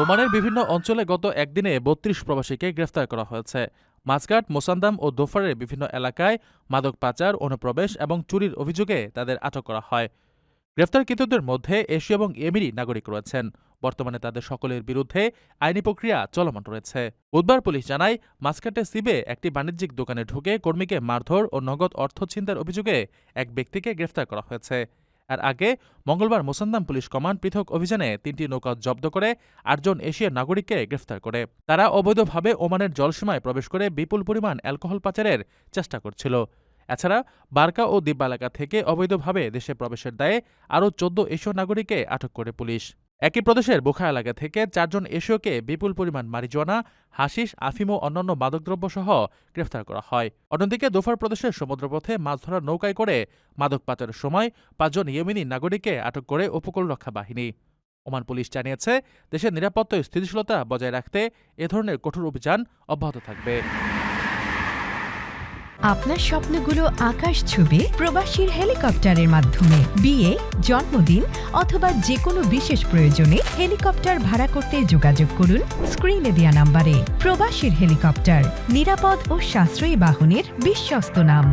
ওমানের বিভিন্ন অঞ্চলে গত একদিনে ৩২ প্রবাসীকে গ্রেফতার করা হয়েছে। মাসকাট, মোসান্দাম ও দোফারের বিভিন্ন এলাকায় মাদক পাচার, অনুপ্রবেশ এবং চুরির অভিযোগে তাদের আটক করা হয়। গ্রেফতারকৃতদের মধ্যে এশীয় এবং ইয়েমেনি নাগরিক রয়েছেন। বর্তমানে তাদের সকলের বিরুদ্ধে আইনি প্রক্রিয়া চলমান রয়েছে। বুধবার পুলিশ জানায়, মাসকাটে সিবে একটি বাণিজ্যিক দোকানে ঢুকে কর্মীকে মারধর ও নগদ অর্থ ছিনতাইয়ের অভিযোগে এক ব্যক্তিকে গ্রেফতার করা হয়েছে। আর আগে মঙ্গলবার মোসান্দাম পুলিশ কমান্ড পৃথক অভিযানে ৩টি নৌকা জব্দ করে ৮ জন এশিয়ার নাগরিককে গ্রেফতার করে। তারা অবৈধভাবে ওমানের জলসীমায় প্রবেশ করে বিপুল পরিমাণ অ্যালকোহল পাচারের চেষ্টা করছিল। এছাড়া বারকা ও দিব্বা এলাকা থেকে অবৈধভাবে দেশে প্রবেশের দায়ে আরও ১৪ এশীয় নাগরিককে আটক করে পুলিশ। একই প্রদেশের বোখা এলাকা থেকে ৪ জন এশীয়কে বিপুল পরিমাণ মারিজুয়ানা, হাশিশ, আফিম ও অন্যান্য মাদকদ্রব্য সহ গ্রেফতার করা হয়। অন্যদিকে দোফার প্রদেশের সমুদ্রপথে মাছ ধরার নৌকায় করে মাদক পাচারের সময় ৫ জন ইয়েমেনি নাগরিককে আটক করে উপকূলরক্ষা বাহিনী। ওমান পুলিশ জানিয়েছে, দেশের নিরাপত্তা ও স্থিতিশীলতা বজায় রাখতে এ ধরনের কঠোর অভিযান অব্যাহত থাকবে। আপনার স্বপ্নগুলো আকাশ ছুবে প্রবাসীর হেলিকপ্টারের মাধ্যমে। বিয়ে, জন্মদিন অথবা যে কোনো বিশেষ প্রয়োজনে হেলিকপ্টার ভাড়া করতে যোগাযোগ করুন স্ক্রিনে দেয়া নাম্বারে। প্রবাসীর হেলিকপ্টার, নিরাপদ ও সাশ্রয়ী বাহনের বিশ্বস্ত নাম।